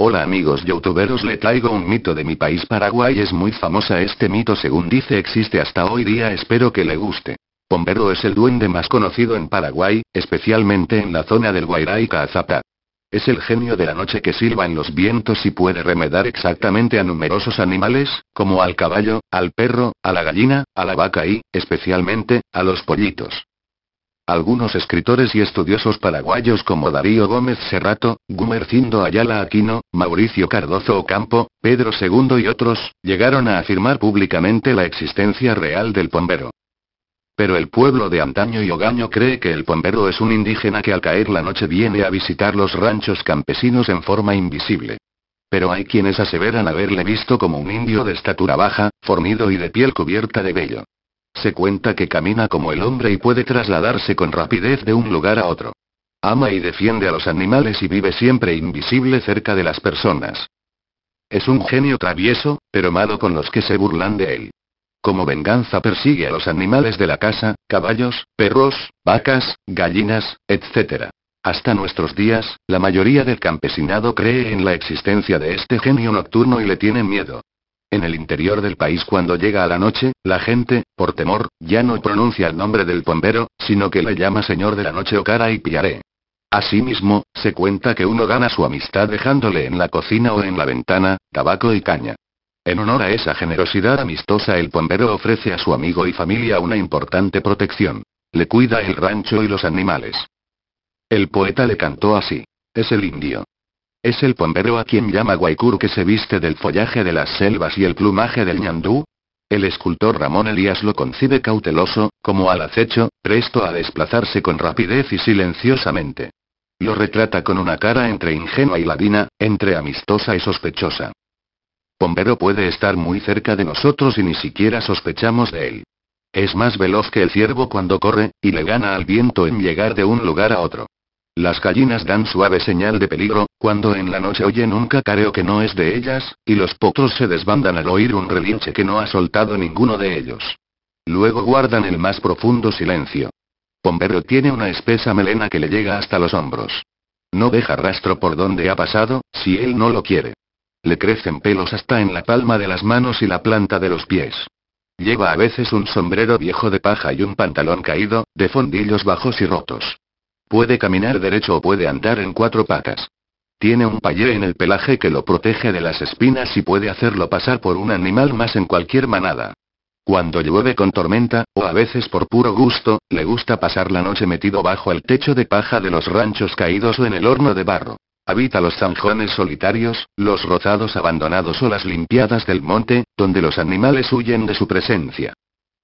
Hola amigos youtuberos, le traigo un mito de mi país. Paraguay es muy famosa. Este mito, según dice, existe hasta hoy día. Espero que le guste. Pombero es el duende más conocido en Paraguay, especialmente en la zona del Guairá y Caazapá. Es el genio de la noche que silba en los vientos y puede remedar exactamente a numerosos animales, como al caballo, al perro, a la gallina, a la vaca y, especialmente, a los pollitos. Algunos escritores y estudiosos paraguayos como Darío Gómez Serrato, Gumercindo Ayala Aquino, Mauricio Cardozo Ocampo, Pedro II y otros, llegaron a afirmar públicamente la existencia real del pombero. Pero el pueblo de antaño y hogaño cree que el pombero es un indígena que al caer la noche viene a visitar los ranchos campesinos en forma invisible. Pero hay quienes aseveran haberle visto como un indio de estatura baja, fornido y de piel cubierta de vello. Se cuenta que camina como el hombre y puede trasladarse con rapidez de un lugar a otro. Ama y defiende a los animales y vive siempre invisible cerca de las personas. Es un genio travieso, pero malo con los que se burlan de él. Como venganza persigue a los animales de la casa, caballos, perros, vacas, gallinas, etc. Hasta nuestros días, la mayoría del campesinado cree en la existencia de este genio nocturno y le tiene miedo. En el interior del país, cuando llega a la noche, la gente, por temor, ya no pronuncia el nombre del pombero, sino que le llama señor de la noche o cara y pillaré. Asimismo, se cuenta que uno gana su amistad dejándole en la cocina o en la ventana, tabaco y caña. En honor a esa generosidad amistosa, el pombero ofrece a su amigo y familia una importante protección. Le cuida el rancho y los animales. El poeta le cantó así. Es el indio. ¿Es el pombero a quien llama Guaycuru, que se viste del follaje de las selvas y el plumaje del ñandú? El escultor Ramón Elías lo concibe cauteloso, como al acecho, presto a desplazarse con rapidez y silenciosamente. Lo retrata con una cara entre ingenua y ladina, entre amistosa y sospechosa. Pombero puede estar muy cerca de nosotros y ni siquiera sospechamos de él. Es más veloz que el ciervo cuando corre, y le gana al viento en llegar de un lugar a otro. Las gallinas dan suave señal de peligro, cuando en la noche oyen un cacareo que no es de ellas, y los potros se desbandan al oír un relinche que no ha soltado ninguno de ellos. Luego guardan el más profundo silencio. Pombero tiene una espesa melena que le llega hasta los hombros. No deja rastro por donde ha pasado, si él no lo quiere. Le crecen pelos hasta en la palma de las manos y la planta de los pies. Lleva a veces un sombrero viejo de paja y un pantalón caído, de fondillos bajos y rotos. Puede caminar derecho o puede andar en cuatro patas. Tiene un payé en el pelaje que lo protege de las espinas y puede hacerlo pasar por un animal más en cualquier manada. Cuando llueve con tormenta, o a veces por puro gusto, le gusta pasar la noche metido bajo el techo de paja de los ranchos caídos o en el horno de barro. Habita los zanjones solitarios, los rozados abandonados o las limpiadas del monte, donde los animales huyen de su presencia.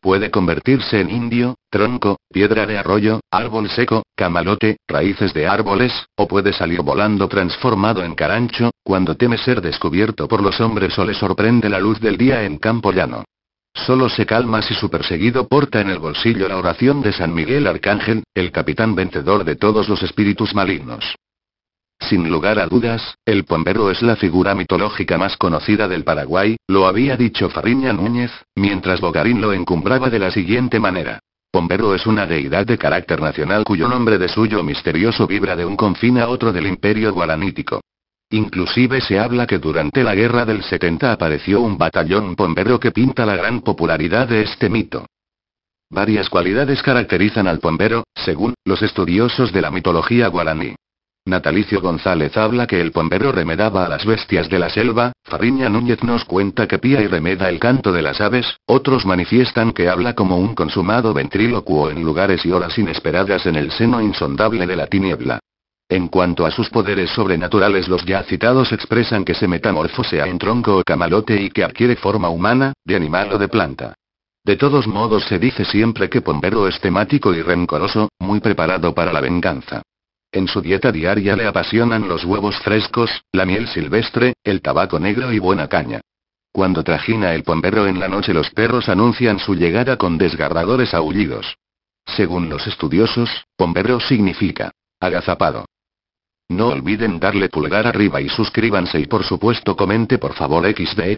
Puede convertirse en indio, tronco, piedra de arroyo, árbol seco, camalote, raíces de árboles, o puede salir volando transformado en carancho, cuando teme ser descubierto por los hombres o le sorprende la luz del día en campo llano. Solo se calma si su perseguido porta en el bolsillo la oración de San Miguel Arcángel, el capitán vencedor de todos los espíritus malignos. Sin lugar a dudas, el pombero es la figura mitológica más conocida del Paraguay, lo había dicho Fariña Núñez, mientras Bogarín lo encumbraba de la siguiente manera. Pombero es una deidad de carácter nacional cuyo nombre de suyo misterioso vibra de un confín a otro del imperio guaranítico. Inclusive se habla que durante la guerra del 70 apareció un batallón pombero que pinta la gran popularidad de este mito. Varias cualidades caracterizan al pombero, según los estudiosos de la mitología guaraní. Natalicio González habla que el pombero remedaba a las bestias de la selva, Fariña Núñez nos cuenta que pía y remeda el canto de las aves, otros manifiestan que habla como un consumado ventrílocuo en lugares y horas inesperadas en el seno insondable de la tiniebla. En cuanto a sus poderes sobrenaturales, los ya citados expresan que se metamorfosea en tronco o camalote y que adquiere forma humana, de animal o de planta. De todos modos, se dice siempre que pombero es temático y rencoroso, muy preparado para la venganza. En su dieta diaria le apasionan los huevos frescos, la miel silvestre, el tabaco negro y buena caña. Cuando trajina el pombero en la noche, los perros anuncian su llegada con desgarradores aullidos. Según los estudiosos, pombero significa agazapado. No olviden darle pulgar arriba y suscríbanse y por supuesto comente por favor xd.